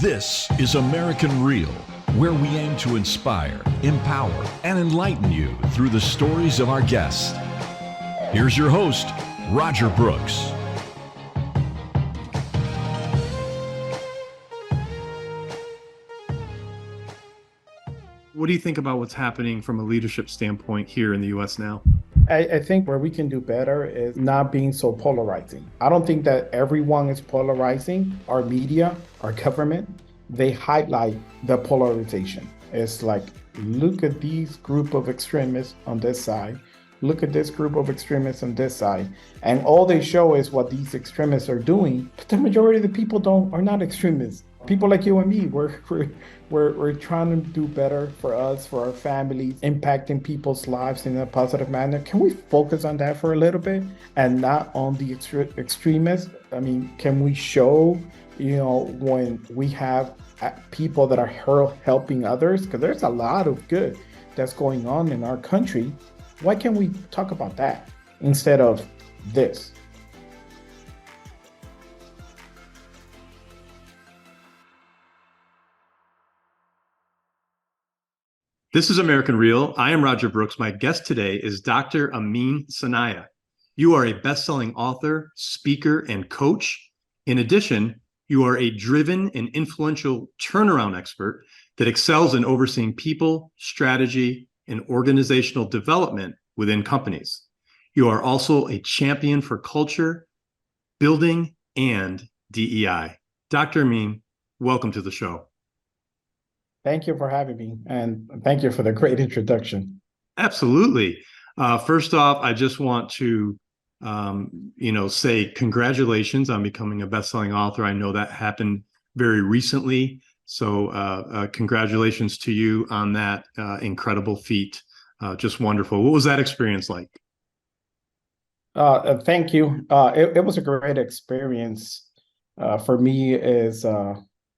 This is American Real, where we aim to inspire, empower, and enlighten you through the stories of our guests. Here's your host, Roger Brooks. What do you think about what's happening from a leadership standpoint here in the U.S. now? I think where we can do better is not being so polarizing. I don't think that everyone is polarizing. Our media, our government, they highlight the polarization. It's like, look at these group of extremists on this side. Look at this group of extremists on this side. And all they show is what these extremists are doing. But the majority of the people are not extremists. People like you and me, we're trying to do better for us, for our families, impacting people's lives in a positive manner. Can we focus on that for a little bit and not on the extremists? I mean, can we show, when we have people that are helping others? Because there's a lot of good that's going on in our country. Why can't we talk about that instead of this? This is American Real. I am Roger Brooks. My guest today is Dr. Amin Sanaia. You are a best-selling author, speaker, and coach. In addition, you are a driven and influential turnaround expert that excels in overseeing people, strategy, and organizational development within companies. You are also a champion for culture, building, and DEI. Dr. Amin, welcome to the show. Thank you for having me, and thank you for the great introduction. Absolutely. First off, I just want to, say congratulations on becoming a best-selling author. I know that happened very recently, so congratulations to you on that incredible feat. Just wonderful. What was that experience like? Thank you. It was a great experience. For me, is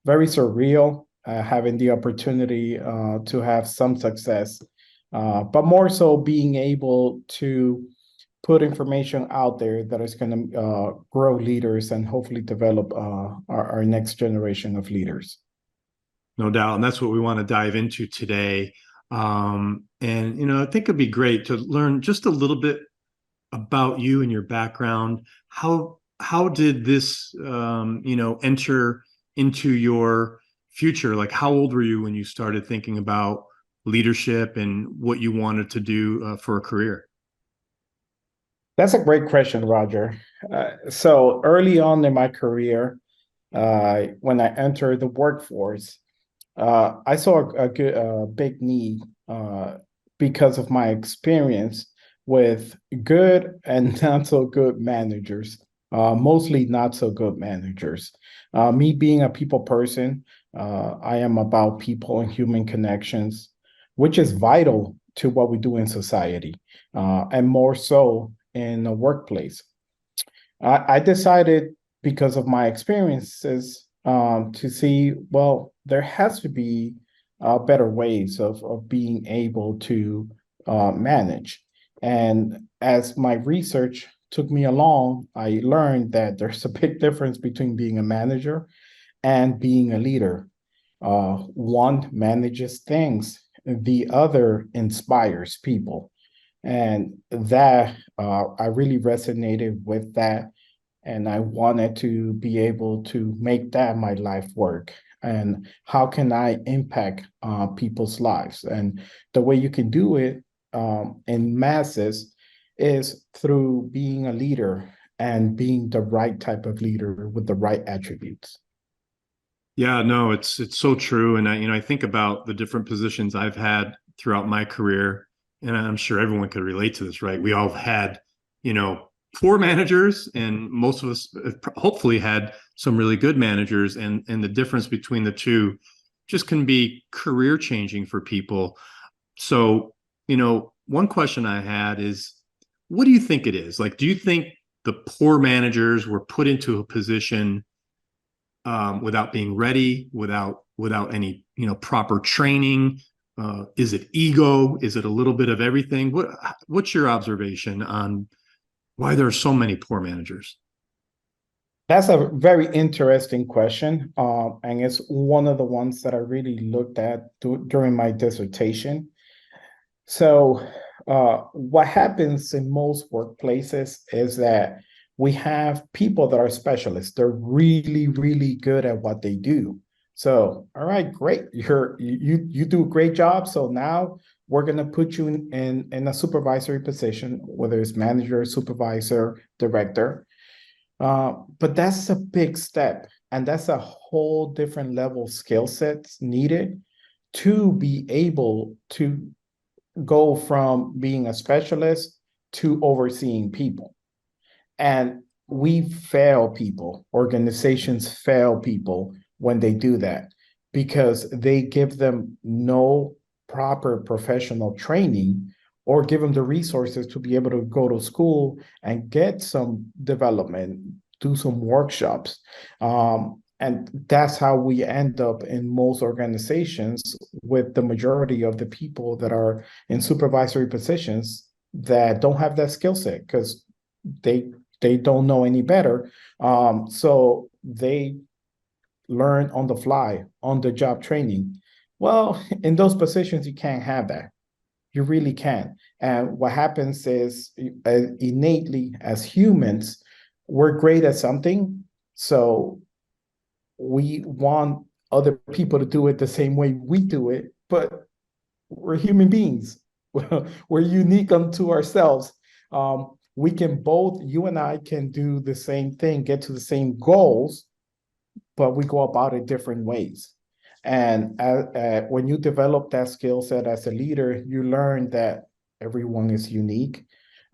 very surreal. Having the opportunity to have some success, but more so being able to put information out there that is going to grow leaders and hopefully develop our next generation of leaders. No doubt. And that's what we want to dive into today. I think it'd be great to learn just a little bit about you and your background. How did this, enter into your future? Like, how old were you when you started thinking about leadership and what you wanted to do for a career? That's a great question, Roger. So early on in my career, when I entered the workforce, I saw a big need because of my experience with good and not so good managers, mostly not so good managers. Me being a people person, I am about people and human connections, which is vital to what we do in society, and more so in the workplace. I decided, because of my experiences, to see, well, there has to be better ways of being able to manage. And as my research took me along, I learned that there's a big difference between being a manager and being a leader. One manages things, the other inspires people. And that I really resonated with that. And I wanted to be able to make that my life work. And how can I impact people's lives? And the way you can do it in masses is through being a leader and being the right type of leader with the right attributes. Yeah, no, it's so true. And I think about the different positions I've had throughout my career, and I'm sure everyone could relate to this, right? We all had, poor managers, and most of us hopefully had some really good managers, and the difference between the two just can be career changing for people. So, one question I had is, what do you think it is? Like, do you think the poor managers were put into a position without being ready, without any proper training? Is it ego? Is it a little bit of everything? What's your observation on why there are so many poor managers? That's a very interesting question, and it's one of the ones that I really looked at during my dissertation. So, what happens in most workplaces is that we have people that are specialists. They're really, really good at what they do. So, all right, great. You do a great job. So now we're gonna put you in a supervisory position, whether it's manager, supervisor, director. But that's a big step, and that's a whole different level of skill sets needed to be able to go from being a specialist to overseeing people. And we fail people, organizations fail people when they do that because they give them no proper professional training or give them the resources to be able to go to school and get some development, do some workshops. And that's how we end up in most organizations with the majority of the people that are in supervisory positions that don't have that skill set because they they don't know any better. So they learn on the fly, on the job training. Well, in those positions, you can't have that. You really can't. And what happens is innately as humans, we're great at something. So we want other people to do it the same way we do it, but we're human beings. We're unique unto ourselves. We can both, you and I can do the same thing, get to the same goals, but we go about it different ways. And when you develop that skill set as a leader, you learn that everyone is unique.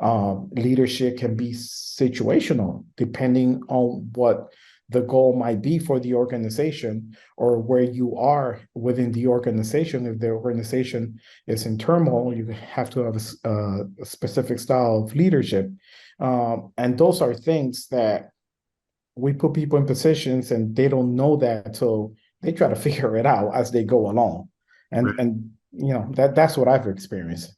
Leadership can be situational depending on what the goal might be for the organization or where you are within the organization. If the organization is in turmoil, you have to have a specific style of leadership. And those are things that we put people in positions and they don't know that, so they try to figure it out as they go along. Right. And that's what I've experienced.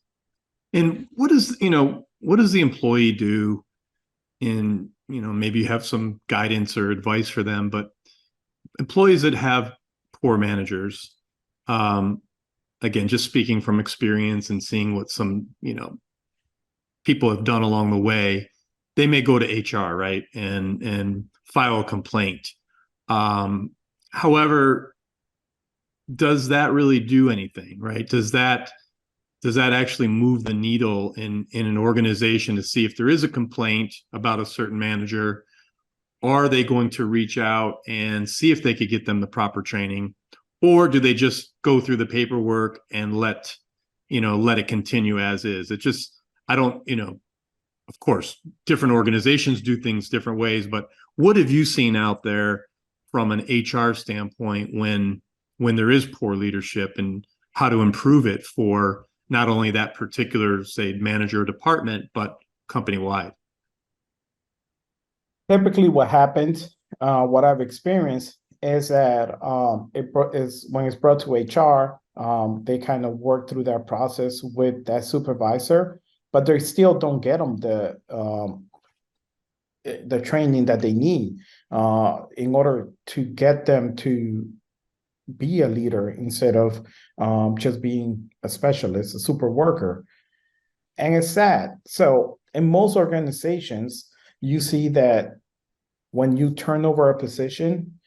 And what does the employee do in, maybe you have some guidance or advice for them, but employees that have poor managers, um, again, just speaking from experience and seeing what some, people have done along the way, they may go to HR, right, and file a complaint. However, does that really do anything, right? Does that actually move the needle in an organization to see if there is a complaint about a certain manager? Are they going to reach out and see if they could get them the proper training, or do they just go through the paperwork and let it continue as is? It just, I don't, of course, different organizations do things different ways, but what have you seen out there from an HR standpoint when there is poor leadership, and how to improve it for not only that particular, say, manager or department, but company wide? Typically, what happens, what I've experienced is that is when it's brought to HR, they kind of work through that process with that supervisor, but they still don't get them the training that they need in order to get them to be a leader instead of just being a specialist, a super worker. And it's sad. So in most organizations, you see that when you turn over a position,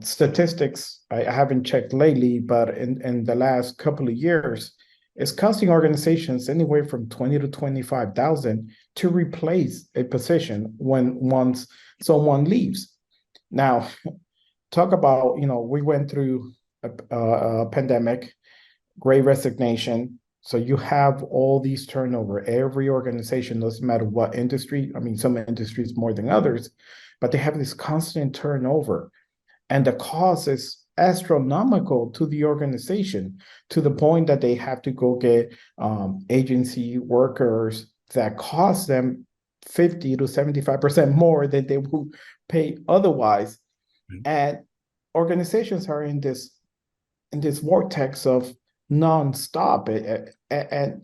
statistics, I haven't checked lately, but in the last couple of years, it's costing organizations anywhere from 20 to 25,000 to replace a position once someone leaves. Now, talk about, we went through a pandemic, great resignation. So you have all these turnover. Every organization, doesn't matter what industry, I mean, some industries more than others, but they have this constant turnover. And the cost is astronomical to the organization, to the point that they have to go get agency workers that cost them 50 to 75% more than they would pay otherwise. And organizations are in this vortex of nonstop. And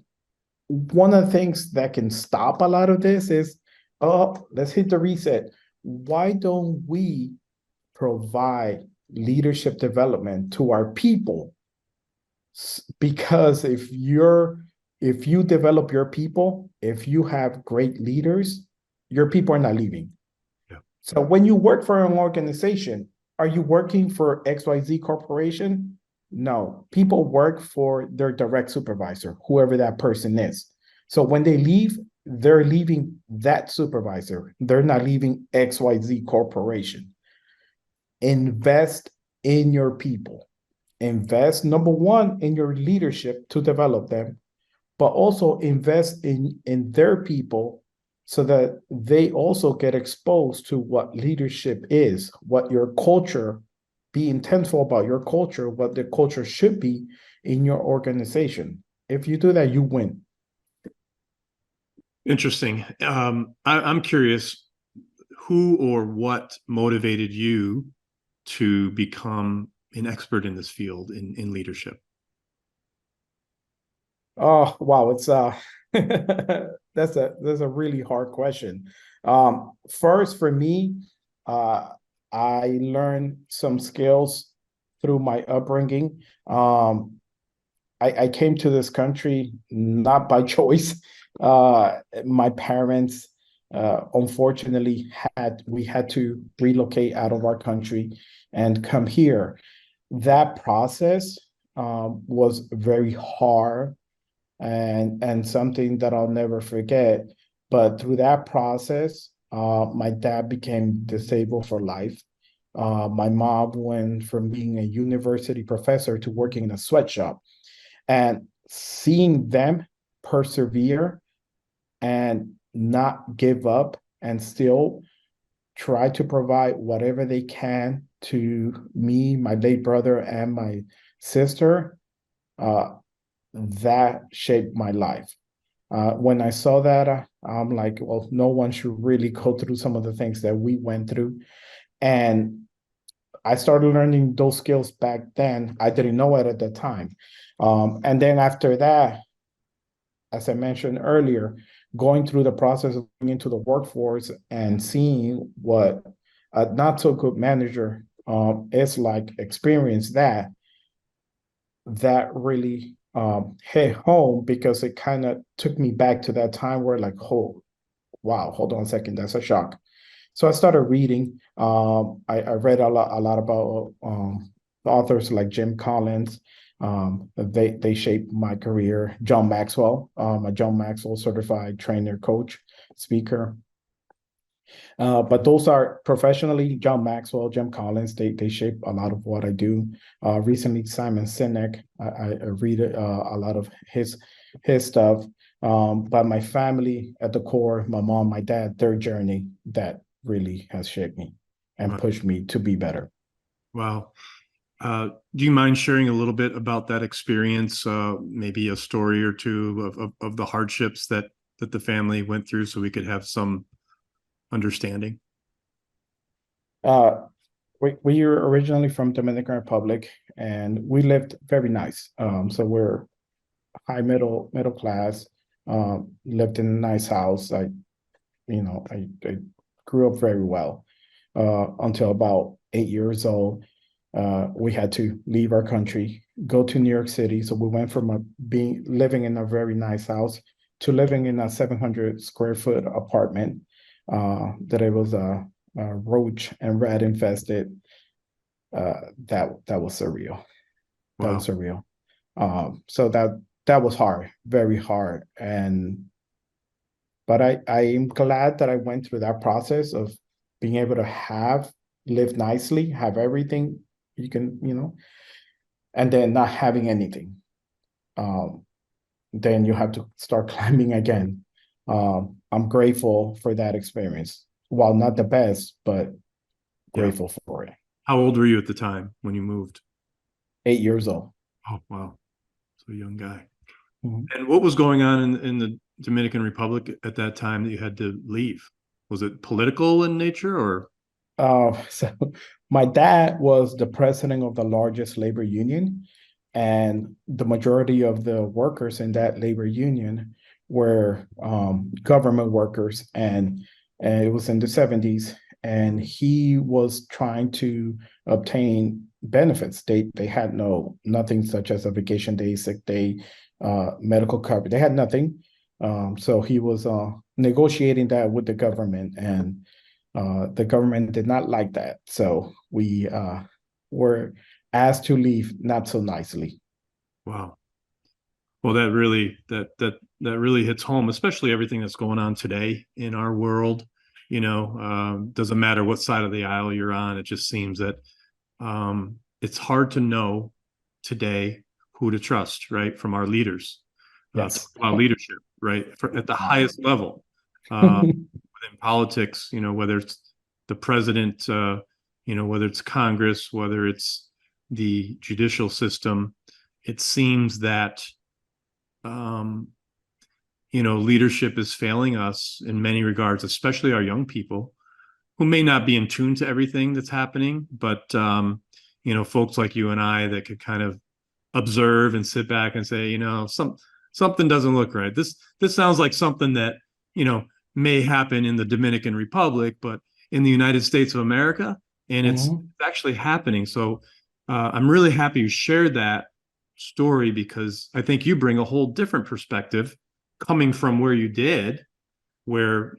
one of the things that can stop a lot of this is, oh, let's hit the reset. why don't we provide leadership development to our people? Because if you develop your people, if you have great leaders, your people are not leaving. Yeah. So when you work for an organization, are you working for XYZ Corporation? No, people work for their direct supervisor, whoever that person is. So when they leave, they're leaving that supervisor. They're not leaving XYZ Corporation. Invest in your people. Invest, number one, in your leadership to develop them, but also invest in their people so that they also get exposed to what leadership is, what your culture, be intentful about your culture, what the culture should be in your organization. If you do that, you win. Interesting. I'm curious, who or what motivated you to become an expert in this field in leadership? Oh wow, it's that's a really hard question. First for me, uh I learned some skills through my upbringing. I came to this country not by choice. My parents unfortunately had to relocate out of our country and come here. That process was very hard and something that I'll never forget. But through that process, my dad became disabled for life. My mom went from being a university professor to working in a sweatshop, and seeing them persevere and not give up and still try to provide whatever they can to me, my late brother, and my sister, uh, that shaped my life. When I saw that, I'm like, well, no one should really go through some of the things that we went through. And I started learning those skills back then. I didn't know it at the time. And then after that, as I mentioned earlier, going through the process of going into the workforce and seeing what a not so good manager is like, experience that, that really hit home because it kind of took me back to that time where like, oh, wow, hold on a second, that's a shock. So I started reading. I read a lot about authors like Jim Collins. They shaped my career. John Maxwell, a John Maxwell certified trainer, coach, speaker. But those are professionally John Maxwell, Jim Collins. They shape a lot of what I do. Recently, Simon Sinek. I read a lot of his stuff. But my family at the core, my mom, my dad, their journey that really has shaped me and Wow. pushed me to be better. Wow. Do you mind sharing a little bit about that experience? Maybe a story or two of the hardships that the family went through, so we could have some understanding. Uh, we are originally from Dominican Republic, and we lived very nice. So we're high middle class. Lived in a nice house. I grew up very well until about 8 years old. We had to leave our country, go to New York City. So we went from being living in a very nice house to living in a 700 square foot apartment that it was a roach and rat infested. That was surreal. That Wow. was surreal. So that was hard, very hard. But I am glad that I went through that process of being able to live nicely, have everything you can, and then not having anything. Then you have to start climbing again. I'm grateful for that experience. While not the best, but Yeah. grateful for it. How old were you at the time when you moved? 8 years old. Oh, wow. So a young guy. Mhm. And what was going on in the Dominican Republic at that time that you had to leave? Was it political in nature or? So my dad was the president of the largest labor union, and the majority of the workers in that labor union were government workers, and it was in the 70s, and he was trying to obtain benefits. They had nothing such as a vacation day, sick day, medical coverage. They had nothing. So he was negotiating that with the government, and the government did not like that. So we were asked to leave not so nicely. Wow. Well, that really hits home, especially everything that's going on today in our world. Doesn't matter what side of the aisle you're on. It just seems that it's hard to know today who to trust, right? From our leaders, Yes. about leadership, right? At the highest level, within politics, whether it's the president, whether it's Congress, whether it's the judicial system, it seems that um, leadership is failing us in many regards, especially our young people who may not be in tune to everything that's happening, but folks like you and I that could kind of observe and sit back and say, something doesn't look right. This sounds like something that may happen in the Dominican Republic, but in the United States of America, and it's actually happening. So I'm really happy you shared that story, because I think you bring a whole different perspective coming from where you did, where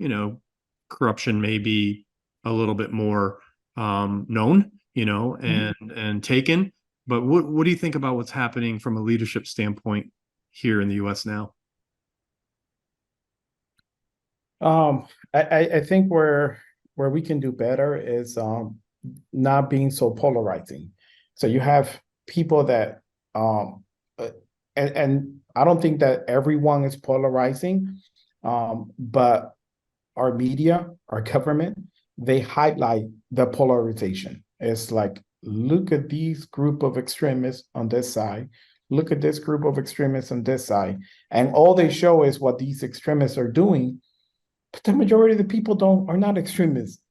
corruption may be a little bit more known, and taken. But what do you think about what's happening from a leadership standpoint here in the U.S. now? I think where we can do better is not being so polarizing. So you have people that uh, and I don't think that everyone is polarizing, but our media, our government, they highlight the polarization. It's like, look at these group of extremists on this side, look at this group of extremists on this side, and all they show is what these extremists are doing. But the majority of the people are not extremists.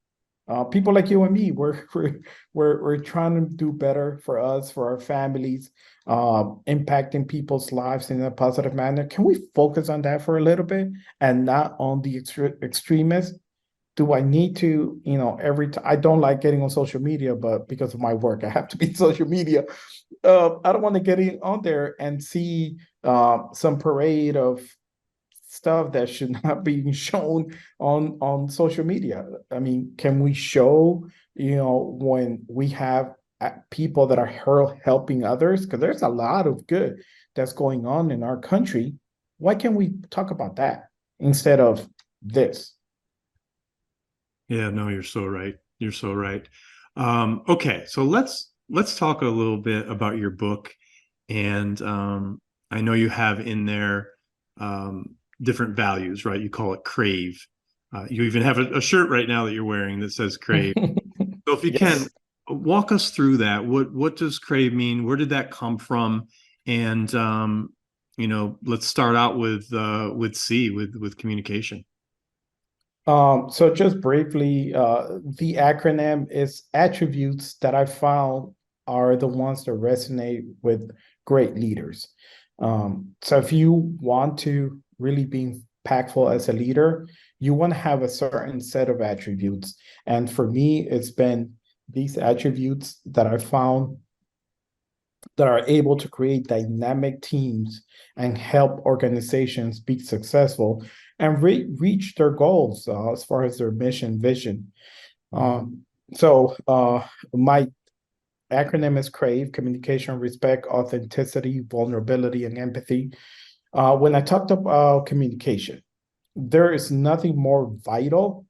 People like you and me, we're trying to do better for us, for our families, impacting people's lives in a positive manner. Can we focus on that for a little bit and not on the extremists? Do I need to, every time? I don't like getting on social media, but because of my work, I have to be on social media. I don't want to get on there and see some parade of stuff that should not be shown on social media. I mean, can we show, when we have people that are helping others? Because there's a lot of good that's going on in our country. Why can't we talk about that instead of this? Yeah, no, you're so right. You're so right. Okay, so let's talk a little bit about your book, and I know you have in there different values, right? You call it C.R.A.V.E. You even have a shirt right now that you're wearing that says C.R.A.V.E. So if you can Yes. walk us through that, what does C.R.A.V.E. mean? Where did that come from? And let's start out with C, with communication. So just briefly, the acronym is attributes that I found are the ones that resonate with great leaders. So if you want to really be impactful as a leader, you want to have a certain set of attributes. And for me, it's been these attributes that I found that are able to create dynamic teams and help organizations be successful and reach their goals as far as their mission vision. My acronym is C.R.A.V.E, communication, respect, authenticity, vulnerability, and empathy. When I talked about communication, there is nothing more vital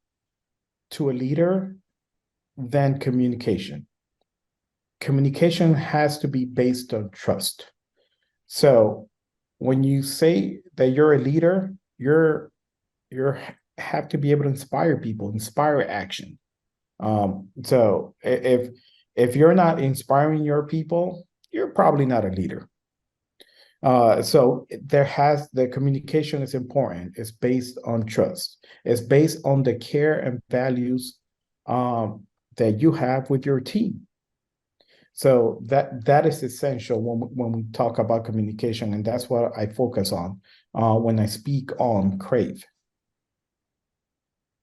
to a leader than communication. Communication has to be based on trust. So when you say that you're a leader, you're have to be able to inspire people, inspire action. So if you're not inspiring your people, you're probably not a leader. So the communication is important. It's based on trust. It's based on the care and values that you have with your team. So that is essential when we talk about communication, and that's what I focus on when I speak on C.R.A.V.E.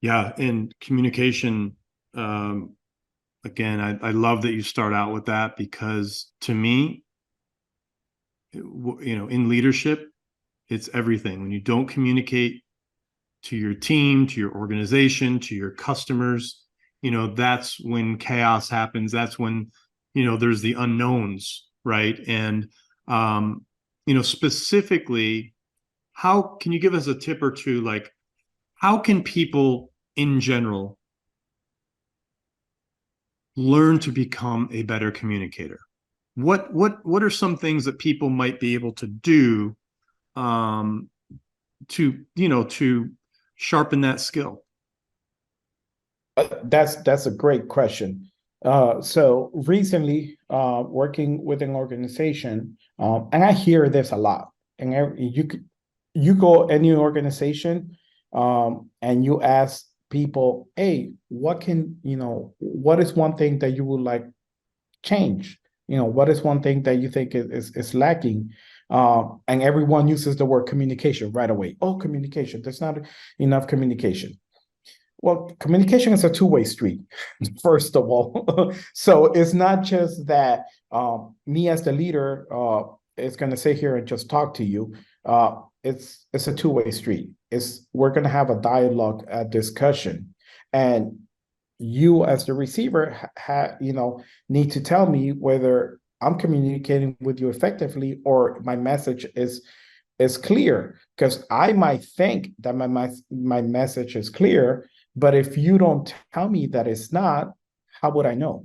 Yeah, and communication Again, I love that you start out with that, because to me, in leadership, it's everything. When you don't communicate to your team, to your organization, to your customers, that's when chaos happens. That's when, there's the unknowns, right? And, specifically, how can you give us a tip or two? Like, how can people in general learn to become a better communicator? What are some things that people might be able to do, um, to sharpen that skill? That's a great question. So recently, working with an organization, and I hear this a lot. And you go any organization, and you ask people, "Hey, what is one thing that you would like change? What is one thing that you think is lacking?" And everyone uses the word communication right away. Oh, communication. There's not enough communication. Well, communication is a two-way street, first of all. So it's not just that me as the leader is going to sit here and just talk to you. It's a two-way street. We're going to have a dialogue, a discussion, and you as the receiver need to tell me whether I'm communicating with you effectively or my message is clear, because I might think that my message is clear, but if you don't tell me that it's not, how would I know?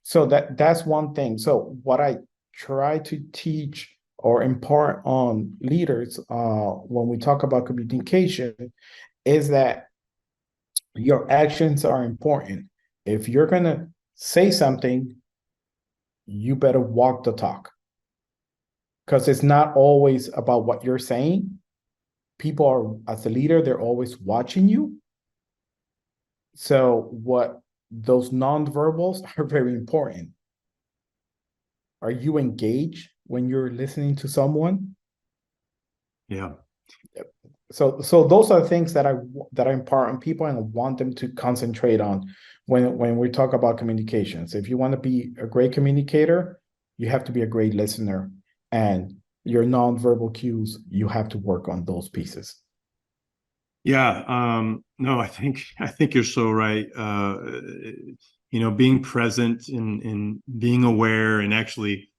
So that's one thing. So what I try to teach or impart on leaders when we talk about communication is that your actions are important. If you're going to say something, you better walk the talk, because it's not always about what you're saying. People are, as a leader, they're always watching you. So what those nonverbals are very important. Are you engaged when you're listening to someone? Yeah. So those are things that I impart on people, and I want them to concentrate on when we talk about communications. If you want to be a great communicator, you have to be a great listener, and your nonverbal cues, you have to work on those pieces. Yeah. No, I think you're so right. Being present and being aware, and actually,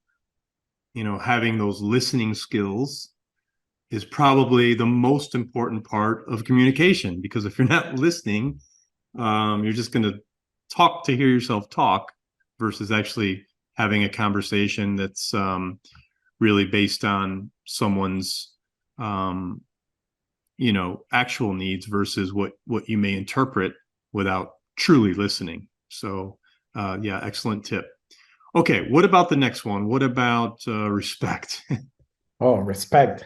having those listening skills is probably the most important part of communication, because if you're not listening, you're just going to talk to hear yourself talk, versus actually having a conversation that's really based on someone's actual needs, versus what you may interpret without truly listening. So yeah, excellent tip. Okay, what about the next one? What about respect? Oh, respect.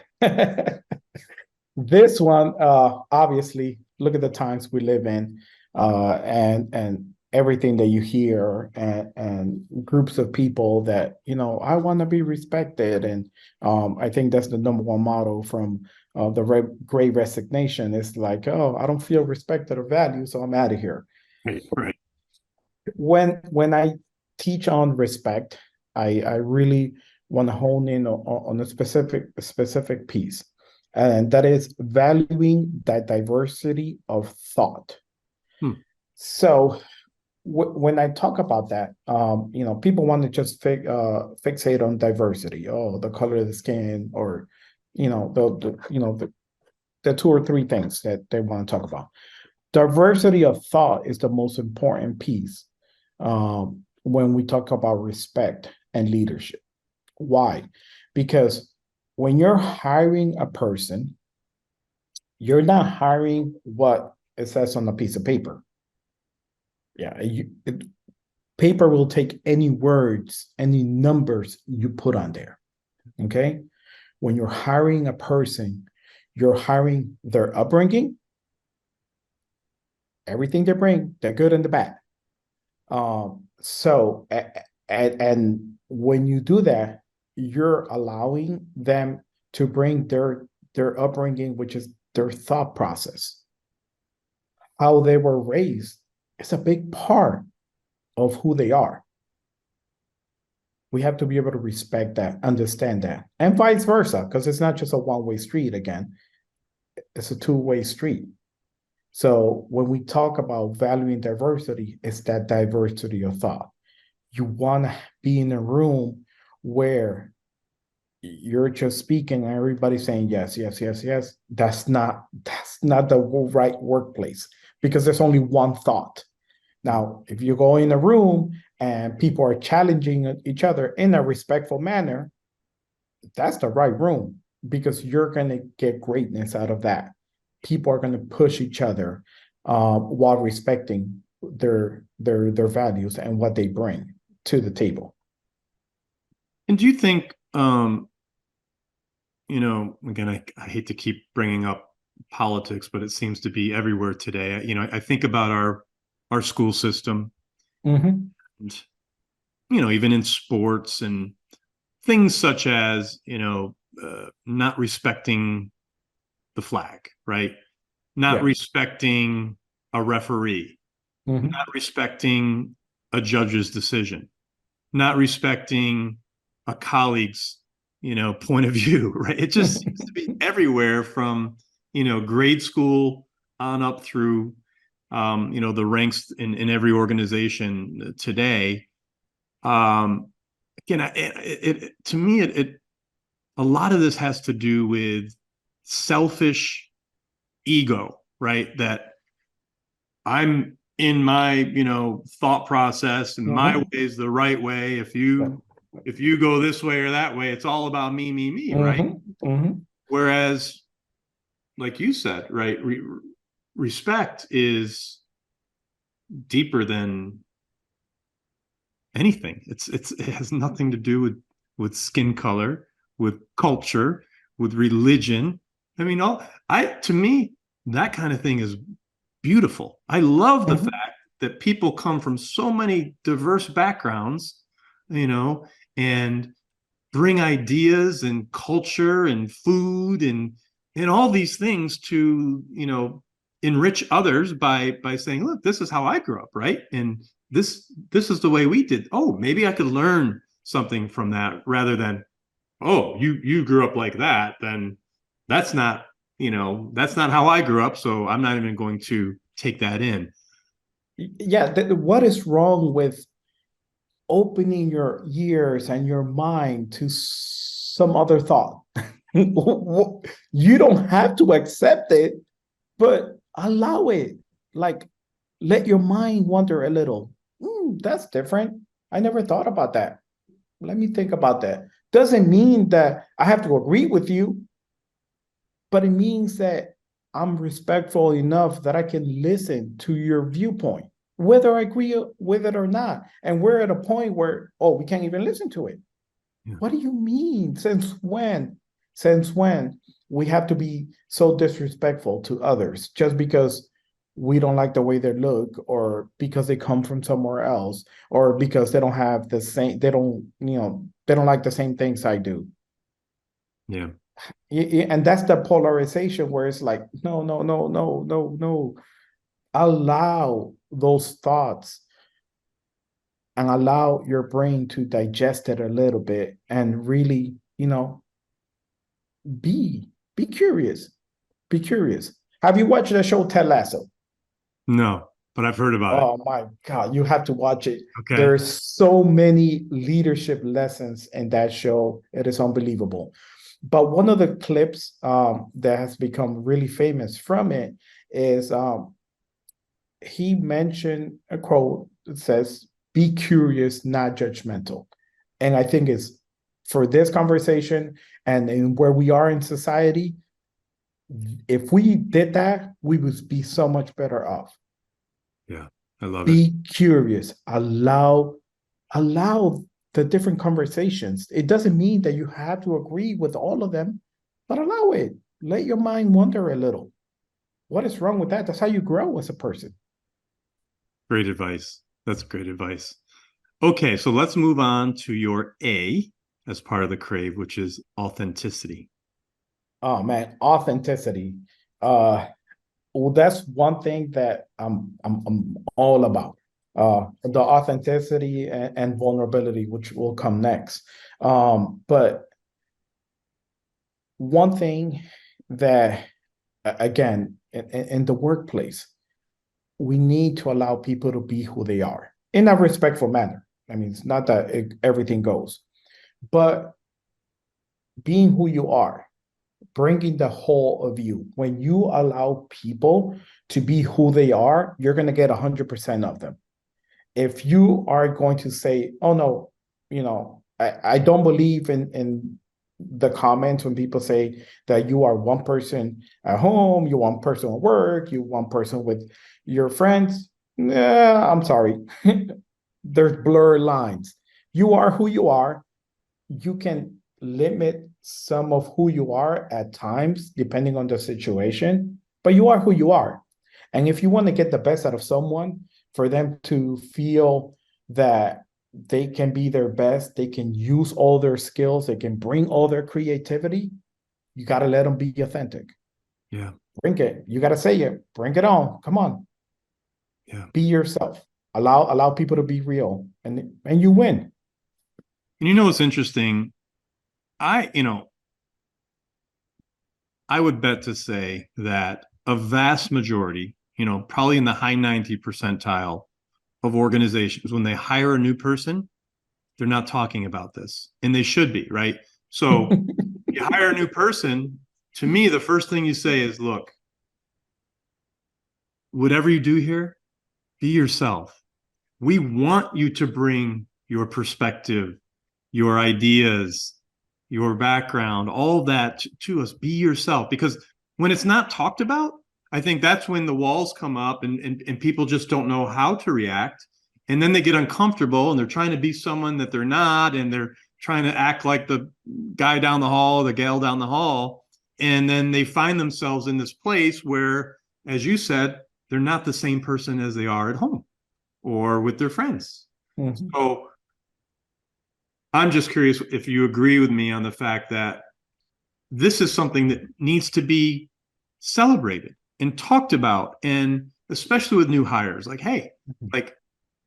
This one, obviously, look at the times we live in, and everything that you hear, and groups of people that I want to be respected, and I think that's the number one motto from the Great Resignation. It's like, oh, I don't feel respected or valued, so I'm out of here. Right, right. When I teach on respect, I really want to hone in on a specific piece, and that is valuing that diversity of thought. Hmm. So when I talk about that, people want to just fixate on diversity. Oh, the color of the skin, or the two or three things that they want to talk about. Diversity of thought is the most important piece when we talk about respect and leadership. Why? Because when you're hiring a person, you're not hiring what it says on a piece of paper. Yeah, paper will take any words, any numbers you put on there. Okay? When you're hiring a person, you're hiring their upbringing, everything they bring, the good and the bad. So, and when you do that, you're allowing them to bring their upbringing, which is their thought process, how they were raised, it's a big part of who they are. We have to be able to respect that, understand that, and vice versa, because it's not just a one-way street again, it's a two-way street. So when we talk about valuing diversity, it's that diversity of thought. You want to be in a room where you're just speaking and everybody's saying yes, yes, yes, yes. That's not the right workplace, because there's only one thought. Now, if you go in a room and people are challenging each other in a respectful manner, that's the right room, because you're going to get greatness out of that. People are going to push each other while respecting their values and what they bring to the table. And do you think, again, I hate to keep bringing up politics, but it seems to be everywhere today. I think about our school system, Mm-hmm. and, even in sports and things such as, not respecting the flag, right? Not Yeah. respecting a referee, Mm-hmm. not respecting a judge's decision, not respecting a colleague's, point of view, right? It just seems to be everywhere from, grade school on up through, the ranks in every organization today. Again, to me, a lot of this has to do with selfish ego, right? That I'm in my, thought process, and my way Mm-hmm. is the right way. If you go this way or that way, it's all about me, right? Mm-hmm. Mm-hmm. Whereas, like you said, right, respect is deeper than anything. It has nothing to do with skin color, with culture, with religion. I mean, to me, that kind of thing is beautiful. I love the Mm-hmm. fact that people come from so many diverse backgrounds, and bring ideas and culture and food and all these things to, enrich others by saying, look, this is how I grew up, right? And this is the way we did. Oh, maybe I could learn something from that, rather than, oh, you grew up like that, then that's not, that's not how I grew up, so I'm not even going to take that in. Yeah. What is wrong with opening your ears and your mind to some other thought? You don't have to accept it, but allow it. Like, let your mind wander a little. That's different. I never thought about that. Let me think about that. Doesn't mean that I have to agree with you, but it means that I'm respectful enough that I can listen to your viewpoint, whether I agree with it or not. And we're at a point where, oh, we can't even listen to it. Yeah. What do you mean? Since when? Since when we have to be so disrespectful to others just because we don't like the way they look, or because they come from somewhere else, or because they don't have the same, they don't like the same things I do. Yeah. And that's the polarization where it's like, no, no, no, no, no, no. Allow those thoughts and allow your brain to digest it a little bit and really, be curious. Be curious. Have you watched the show Ted Lasso? No, but I've heard about it. Oh my God, you have to watch it. Okay. There's so many leadership lessons in that show. It is unbelievable. But one of the clips that has become really famous from it is he mentioned a quote that says, "Be curious, not judgmental." And I think it's for this conversation and in where we are in society, if we did that, we would be so much better off. Yeah, I love it. Be curious. Allow the different conversations. It doesn't mean that you have to agree with all of them, but allow it. Let your mind wander a little. What is wrong with that? That's how you grow as a person. Great advice. That's great advice. Okay, so let's move on to your A as part of the C.R.A.V.E., which is authenticity. Oh man, authenticity. Uh Well, that's one thing that I'm all about. The authenticity and vulnerability, which will come next. But one thing that, again, in the workplace, we need to allow people to be who they are in a respectful manner. I mean, it's not that everything goes, but being who you are, bringing the whole of you. When you allow people to be who they are, you're going to get 100% of them. If you are going to say, oh no, I don't believe in the comments when people say that you are one person at home, you one person at work, you one person with your friends. Nah, I'm sorry. There's blurred lines. You are who you are. You can limit some of who you are at times, depending on the situation, but you are who you are. And if you want to get the best out of someone, for them to feel that they can be their best, they can use all their skills, they can bring all their creativity, you got to let them be authentic. Yeah. Bring it. You got to say it. Bring it on. Come on. Yeah. Be yourself. Allow people to be real, and you win. And you know what's interesting? I would bet to say that a vast majority, probably in the high 90 percentile of organizations, when they hire a new person, they're not talking about this. And they should be, right? So you hire a new person, to me, the first thing you say is, look, whatever you do here, be yourself. We want you to bring your perspective, your ideas, your background, all that to us. Be yourself. Because when it's not talked about, I think that's when the walls come up and people just don't know how to react. And then they get uncomfortable and they're trying to be someone that they're not. And they're trying to act like the guy down the hall, the gal down the hall. And then they find themselves in this place where, as you said, they're not the same person as they are at home or with their friends. Mm-hmm. So I'm just curious if you agree with me on the fact that this is something that needs to be celebrated and talked about, and especially with new hires, like, hey, like,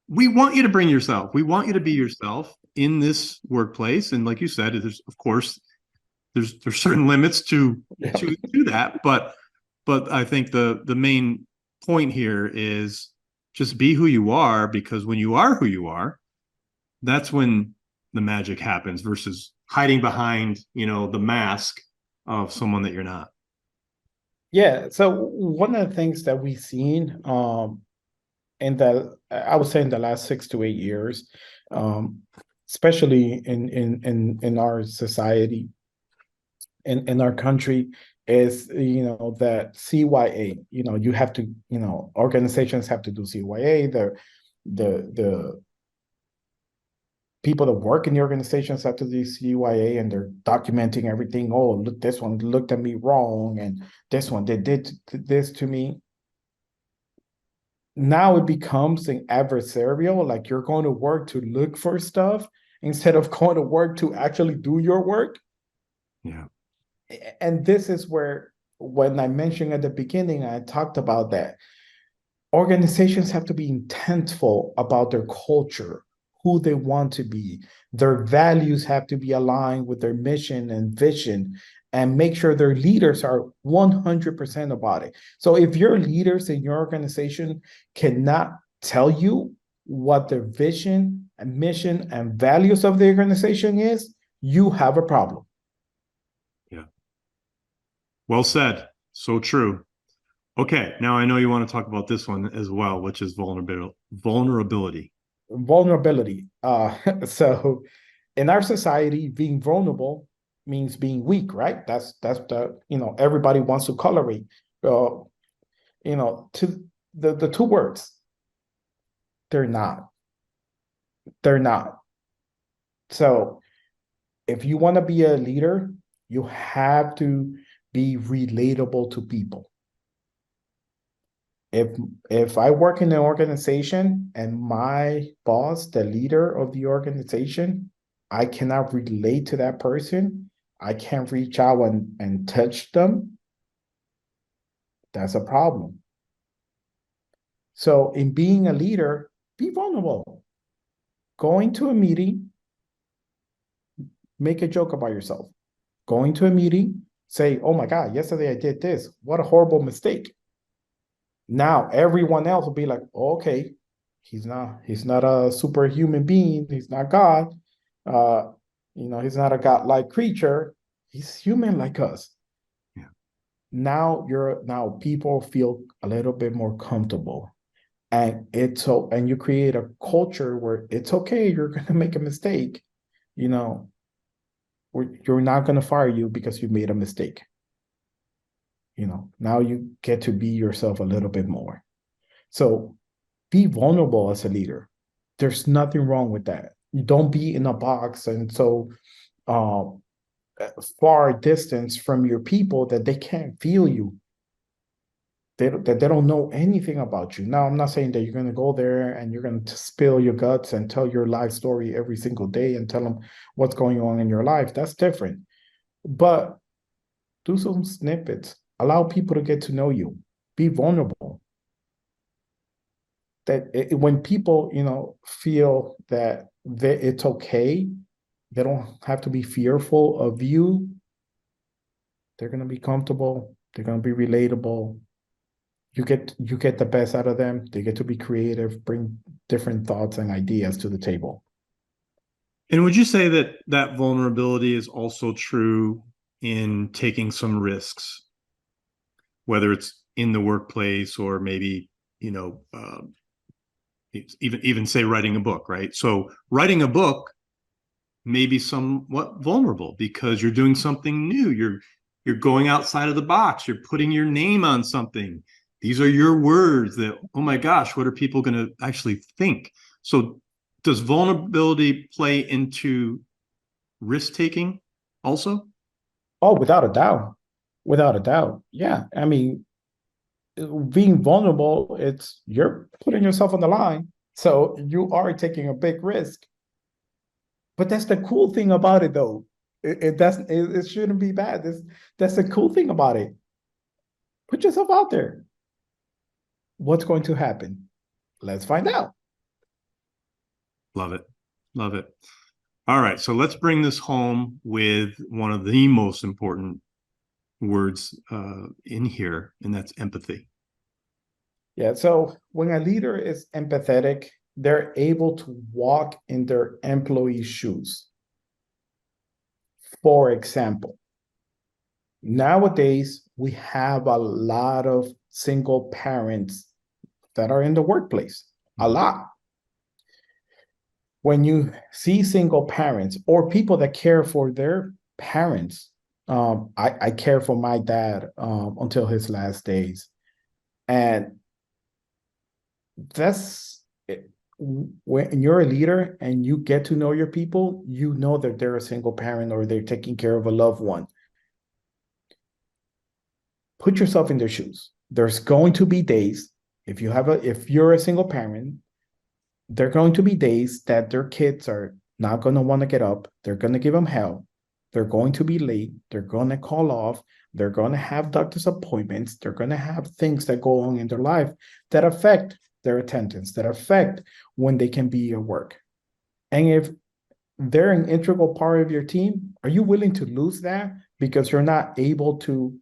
we want you to bring yourself. We want you to be yourself in this workplace. And like you said, there's, of course, there's certain limits to that, but I think the main point here is just be who you are, because when you are who you are, that's when the magic happens versus hiding behind, the mask of someone that you're not. Yeah. So one of the things that we've seen I would say in the last 6 to 8 years, especially in our society, in our country, is that CYA. You have to, organizations have to do CYA. The people that work in the organizations have to do CYA, and they're documenting everything. Oh, look, this one looked at me wrong, and this one they did this to me. Now it becomes an adversarial, like you're going to work to look for stuff instead of going to work to actually do your work. Yeah. And this is where, when I mentioned at the beginning, I talked about that organizations have to be intentful about their culture, who they want to be. Their values have to be aligned with their mission and vision, and make sure their leaders are 100% about it. So if your leaders in your organization cannot tell you what their vision and mission and values of the organization is, you have a problem. Yeah. Well said. So true. Okay, now I know you want to talk about this one as well, which is vulnerability. So in our society, being vulnerable means being weak, right? That's everybody wants to tolerate, to the two words. They're not. They're not. So if you want to be a leader, you have to be relatable to people. If I work in an organization and my boss, the leader of the organization, I cannot relate to that person, I can't reach out and touch them, That's a problem. So in being a leader, be vulnerable. Going to a meeting, make a joke about yourself. Going to a meeting, say, oh my God, yesterday I did this. What a horrible mistake. Now everyone else will be like, oh, okay, he's not a superhuman being, he's not God. Uh, he's not a godlike creature. He's human like us. Yeah. Now people feel a little bit more comfortable. And you create a culture where it's okay, you're gonna make a mistake. You know, you're not gonna fire you because you made a mistake. Now you get to be yourself a little bit more. So be vulnerable as a leader. There's nothing wrong with that. You don't be in a box and so uh, far distance from your people that they can't feel you. That they don't know anything about you. Now, I'm not saying that you're going to go there and you're going to spill your guts and tell your life story every single day and tell them what's going on in your life. That's different. But do some snippets. Allow people to get to know you. Be vulnerable. When people, feel that it's okay, they don't have to be fearful of you. They're going to be comfortable. They're going to be relatable. You get the best out of them. They get to be creative, bring different thoughts and ideas to the table. And would you say that that vulnerability is also true in taking some risks, whether it's in the workplace or maybe, even say writing a book, right? So writing a book may be somewhat vulnerable because you're doing something new. You're going outside of the box. You're putting your name on something. These are your words that, oh my gosh, what are people going to actually think? So does vulnerability play into risk taking also? Oh, without a doubt. Without a doubt. Yeah. I mean, being vulnerable, you're putting yourself on the line. So you are taking a big risk. But that's the cool thing about it, though. It shouldn't be bad. That's the cool thing about it. Put yourself out there. What's going to happen? Let's find out. Love it. Love it. All right. So let's bring this home with one of the most important words in here, and that's empathy. Yeah. So when a leader is empathetic, they're able to walk in their employees' shoes. For example, nowadays we have a lot of single parents that are in the workplace. A lot. When you see single parents or people that care for their parents, I care for my dad until his last days. And that's when you're a leader and you get to know your people, you know that they're a single parent or they're taking care of a loved one. Put yourself in their shoes. There's going to be days, if you're a single parent, there are going to be days that their kids are not going to want to get up. They're going to give them hell. They're going to be late. They're going to call off. They're going to have doctor's appointments. They're going to have things that go on in their life that affect their attendance, that affect when they can be at work. And if they're an integral part of your team, are you willing to lose that because you're not able to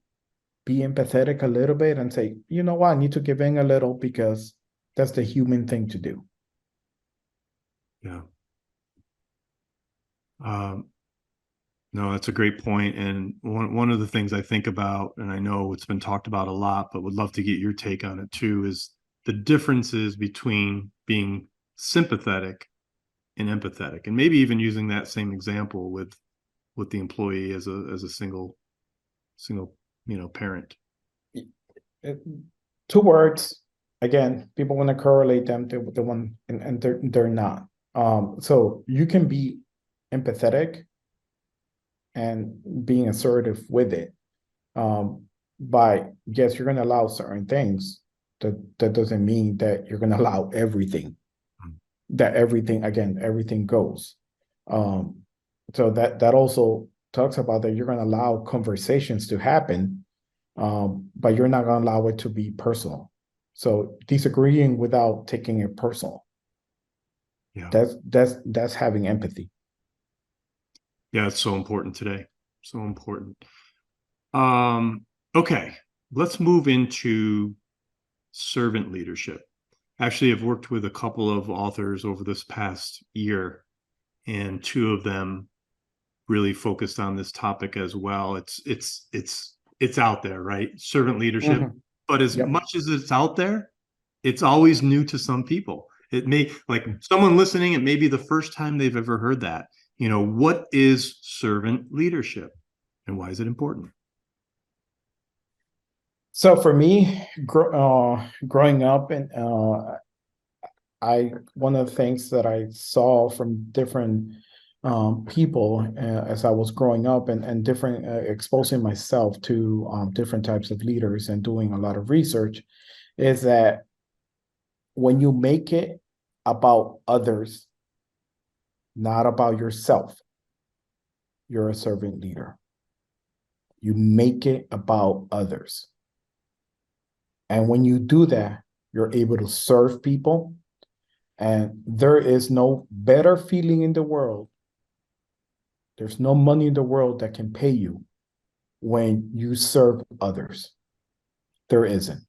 be empathetic a little bit and say, you know what, I need to give in a little because that's the human thing to do? Yeah. No, that's a great point. And one of the things I think about, and I know it's been talked about a lot, but would love to get your take on it too, is the differences between being sympathetic and empathetic, and maybe even using that same example with the employee as a single parent. Two words. Again, people want to correlate them to the one, and they're not. So you can be empathetic and being assertive with it. By yes, you're going to allow certain things. That doesn't mean that you're going to allow everything. That everything goes. So that also talks about that you're going to allow conversations to happen, but you're not going to allow it to be personal. So disagreeing without taking it personal. Yeah. That's having empathy. Yeah, it's so important today. So important. Okay, let's move into servant leadership. Actually, I've worked with a couple of authors over this past year, and two of them really focused on this topic as well. It's out there, right? Servant leadership. Mhm. But as Yep. much as it's out there, it's always new to some people. It may, like someone listening, it may be the first time they've ever heard that. What is servant leadership and why is it important? So for me, growing up, and I one of the things that I saw from different people as I was growing up, and different exposing myself to different types of leaders and doing a lot of research, is that when you make it about others, not about yourself, you're a servant leader. You make it about others. And when you do that, you're able to serve people. And there is no better feeling in the world. There's no money in the world that can pay you when you serve others. There isn't.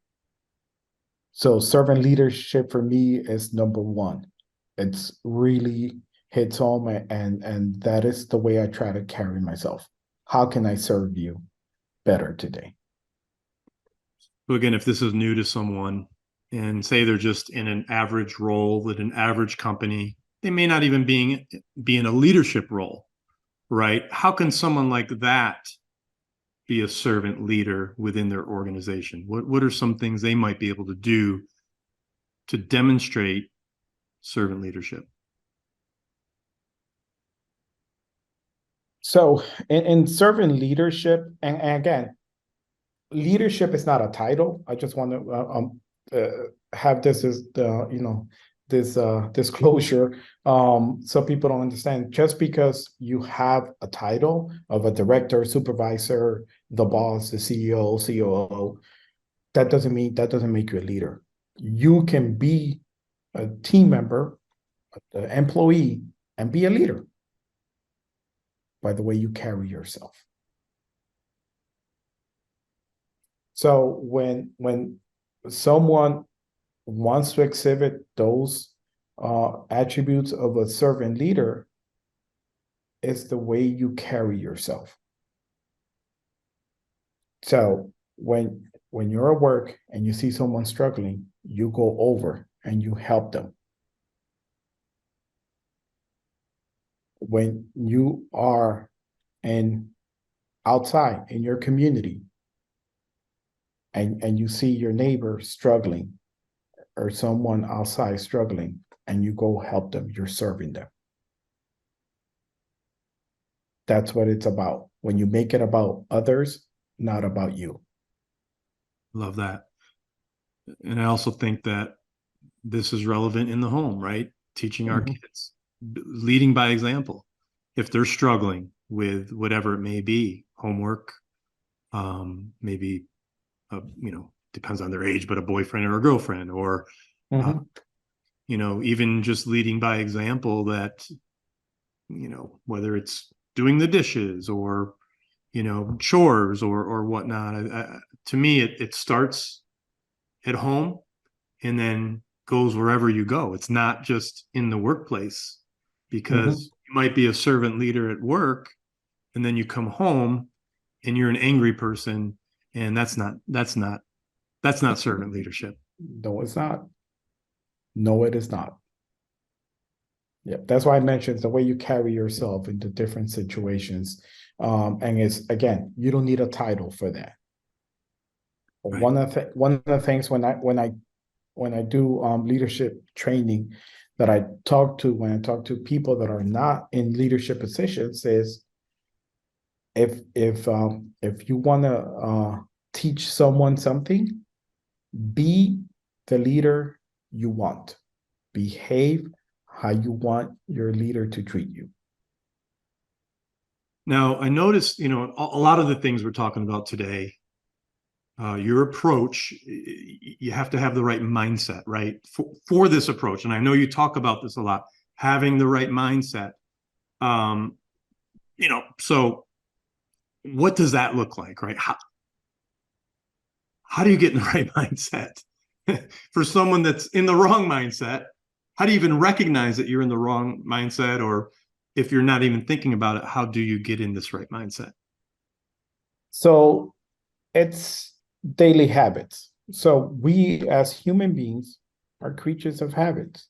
So servant leadership for me is number one. It's really hits home, and that is the way I try to carry myself. How can I serve you better today? So again, if this is new to someone and say they're just in an average role with an average company, they may not even be in a leadership role, right? How can someone like that be a servant leader within their organization? What are some things they might be able to do to demonstrate servant leadership? So in servant leadership, and again, leadership is not a title. I just want to have this as the this disclosure, so people don't understand. Just because you have a title of a director, supervisor, the boss, the CEO, COO, that doesn't make you a leader. You can be a team member, an employee, and be a leader by the way you carry yourself. So when someone wants to exhibit those attributes of a servant leader, it's the way you carry yourself. So when you're at work and you see someone struggling, you go over and you help them. When you are in outside in your community and you see your neighbor struggling or someone outside struggling and you go help them, you're serving them. That's what it's about. When you make it about others, not about you. Love that. And I also think that this is relevant in the home, right? Teaching our Mhm. kids, leading by example. If they're struggling with whatever it may be, homework, maybe, depends on their age, but a boyfriend or a girlfriend, or, uh, Mhm. even just leading by example that, whether it's doing the dishes or, chores or whatnot. To me, it starts at home and then goes wherever you go. It's not just in the workplace Mhm. because you might be a servant leader at work and then you come home and you're an angry person and that's not servant leadership. No, it's not. No, it is not. Yeah, that's why I mentioned the way you carry yourself into different situations. And it's again, you don't need a title for that. Right. One of the things when I do leadership training that I talk to when I talk to people that are not in leadership positions is if you want to teach someone something, be the leader you want. Behave how you want your leader to treat you. Now, I noticed, a lot of the things we're talking about today your approach, you have to have the right mindset, right? For this approach. And I know you talk about this a lot, having the right mindset. So what does that look like, right? How do you get in the right mindset? For someone that's in the wrong mindset, how do you even recognize that you're in the wrong mindset? Or if you're not even thinking about it, how do you get in this right mindset? So it's daily habits. So we as human beings are creatures of habits.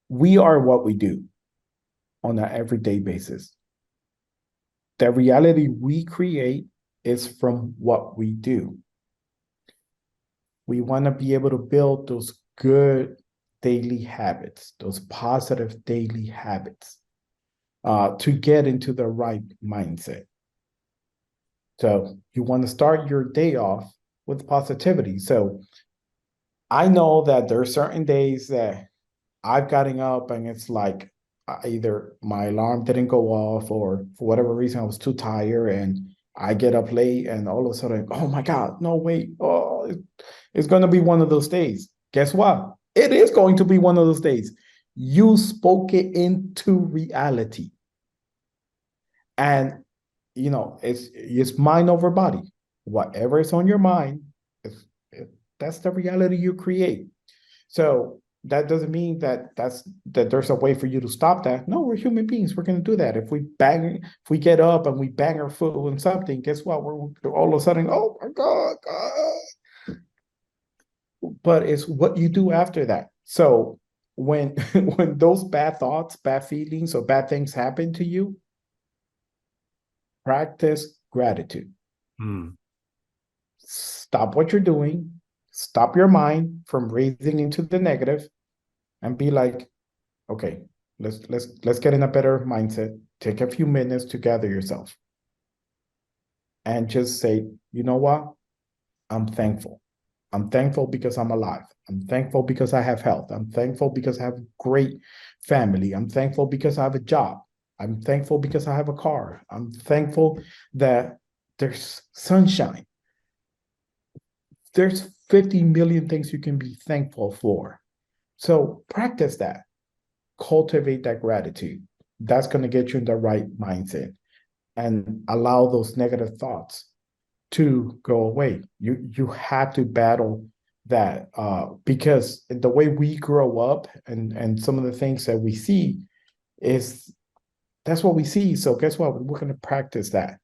We are what we do on an everyday basis. The reality we create is from what we do. We want to be able to build those good daily habits, those positive daily habits, to get into the right mindset. So you want to start your day off with positivity. So I know that there are certain days that I've gotten up and it's like either my alarm didn't go off or for whatever reason I was too tired and I get up late and all of a sudden, oh my God, no, wait. Oh, it's going to be one of those days. Guess what? It is going to be one of those days. You spoke it into reality. And, it's mind over body. Whatever is on your mind, that's the reality you create. So that doesn't mean that there's a way for you to stop that. No, we're human beings. We're going to do that. If we get up and we bang our foot on something, guess what? We're all of a sudden, oh my God, God. But it's what you do after that. So when when those bad thoughts, bad feelings, or bad things happen to you, practice gratitude. Hmm. Stop what you're doing. Stop your mind from racing into the negative, and be like, okay, let's get in a better mindset. Take a few minutes to gather yourself and just say, you know what? I'm thankful. I'm thankful because I'm alive. I'm thankful because I have health. I'm thankful because I have a great family. I'm thankful because I have a job. I'm thankful because I have a car. I'm thankful that there's sunshine. There's 50 million things you can be thankful for. So practice that. Cultivate that gratitude. That's going to get you in the right mindset and allow those negative thoughts to go away. You have to battle that because the way we grow up and some of the things that we see is that's what we see. So guess what? We're going to practice that.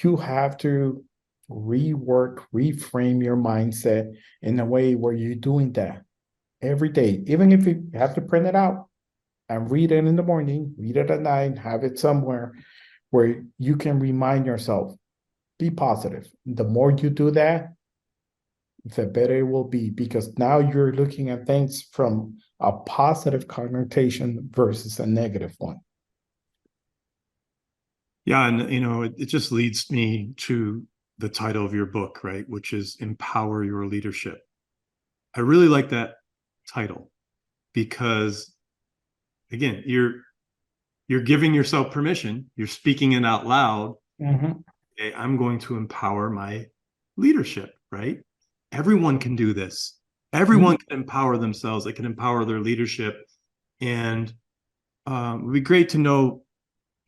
You have to rework, reframe your mindset in a way where you're doing that every day, even if you have to print it out and read it in the morning, read it at night, have it somewhere where you can remind yourself, be positive. The more you do that, the better it will be because now you're looking at things from a positive connotation versus a negative one. Yeah, and it just leads me to the title of your book, right, which is Empower Your Leadership. I really like that title because again, you're giving yourself permission, you're speaking it out loud. Mm-hmm. Okay, I'm going to empower my leadership, right? Everyone can do this. Everyone Mm-hmm. can empower themselves. They can empower their leadership. And it would be great to know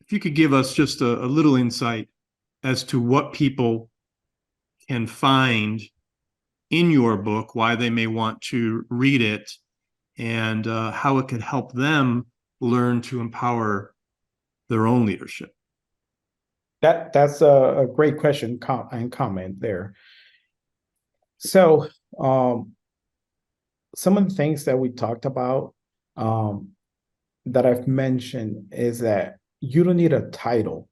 if you could give us just a little insight as to what people can find in your book, why they may want to read it, and how it could help them learn to empower their own leadership. That's a great question and comment there. So some of the things that we talked about um, that I've mentioned is that you don't need a title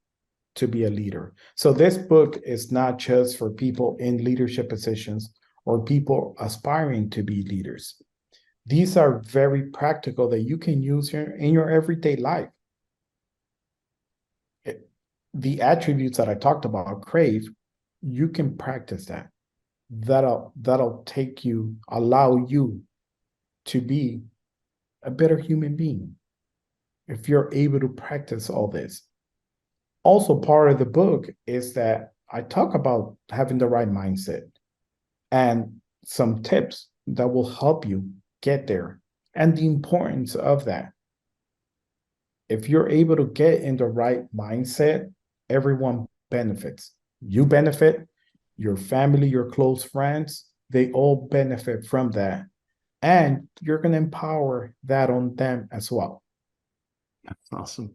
to be a leader. So this book is not just for people in leadership positions or people aspiring to be leaders. These are very practical that you can use in your everyday life. The attributes that I talked about, C.R.A.V.E, you can practice that. That'll allow you to be a better human being if you're able to practice all this. Also, part of the book is that I talk about having the right mindset and some tips that will help you get there and the importance of that. If you're able to get in the right mindset, everyone benefits. You benefit, your family, your close friends, they all benefit from that. And you're going to empower that on them as well. That's awesome.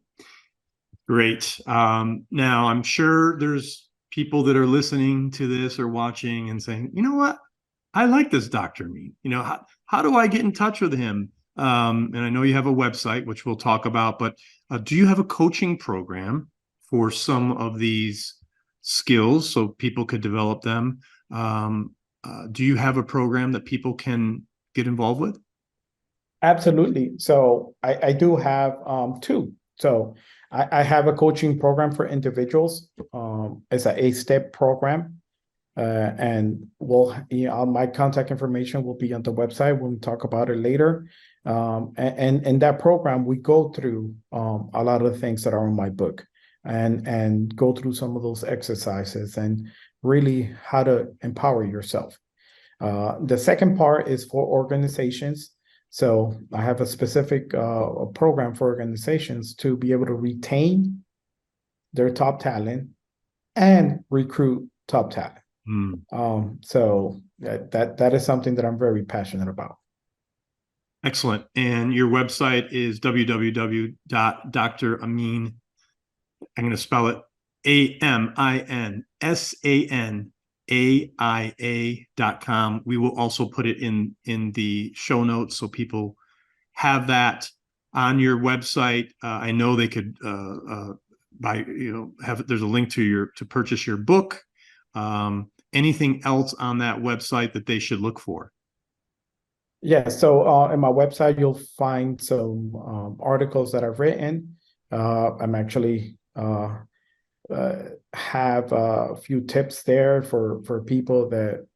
Great. Now, I'm sure there's people that are listening to this or watching and saying, you know what? I like this Dr. Amin. How do I get in touch with him? And I know you have a website, which we'll talk about, but do you have a coaching program for some of these skills so people could develop them? Do you have a program that people can get involved with? Absolutely. So I do have two. So I have a coaching program for individuals. It's an 8-step program. And my contact information will be on the website. We'll talk about it later. And in that program, we go through a lot of the things that are in my book and go through some of those exercises and really how to empower yourself. The second part is for organizations. So I have a specific program for organizations to be able to retain their top talent and recruit top talent. So that is something that I'm very passionate about. Excellent. And your website is www.dramin. I'm going to spell it AminSanaia.com. We will also put it in the show notes so people have that on your website. I know they could there's a link to purchase your book. Anything else on that website that they should look for? Yeah, so in my website, you'll find some articles that I've written. I'm actually have a few tips there for people that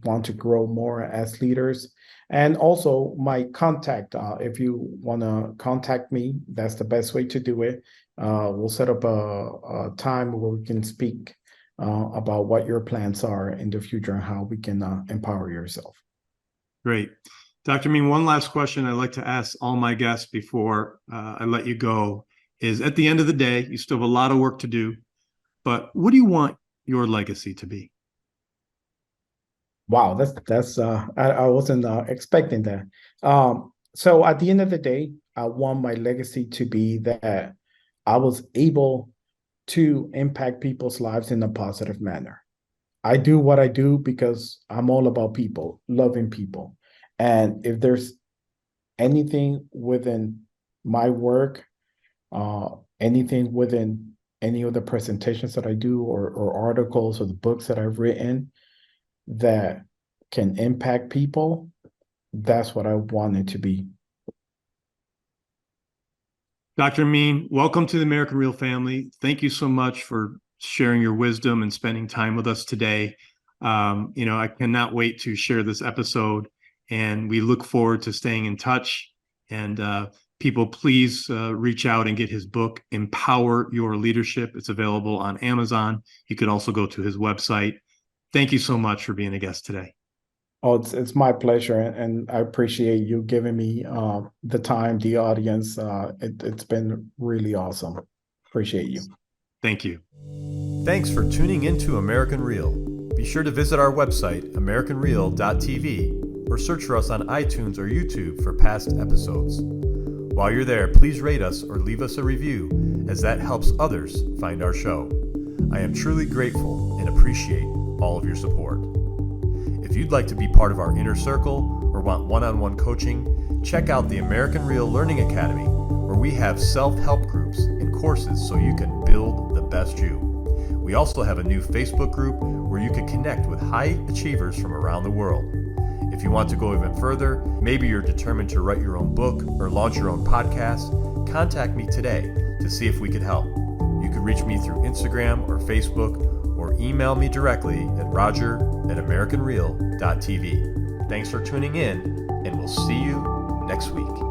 want to grow more as leaders. And also my contact, if you want to contact me, that's the best way to do it. We'll set up a time where we can speak about what your plans are in the future and how we can empower yourself. Great. Dr. Amin, one last question I'd like to ask all my guests before I let you go is, at the end of the day, you still have a lot of work to do, but what do you want your legacy to be? Wow, that's I wasn't expecting that. So at the end of the day, I want my legacy to be that I was able to impact people's lives in a positive manner. I do what I do because I'm all about people, loving people. And if there's anything within my work, anything within any of the presentations that I do or articles or the books that I've written that can impact people, that's what I want it to be. Dr. Amin, welcome to the American Real family. Thank you so much for sharing your wisdom and spending time with us today. I cannot wait to share this episode, and we look forward to staying in touch. And people, please reach out and get his book, Empower Your Leadership. It's available on Amazon. You could also go to his website. Thank you so much for being a guest today. Oh, it's my pleasure, and I appreciate you giving me the time, the audience. It's been really awesome. Appreciate you. Thank you. Thanks for tuning into American Real. Be sure to visit our website, americanreal.tv, or search for us on iTunes or YouTube for past episodes. While you're there, please rate us or leave us a review, as that helps others find our show. I am truly grateful and appreciate all of your support. If you'd like to be part of our inner circle or want one-on-one coaching, check out the American Real Learning Academy, where we have self-help groups and courses so you can build the best you. We also have a new Facebook group where you can connect with high achievers from around the world. If you want to go even further, maybe you're determined to write your own book or launch your own podcast, contact me today to see if we could help. You can reach me through Instagram or Facebook, or email me directly at roger@americanreal.tv. Thanks for tuning in, and we'll see you next week.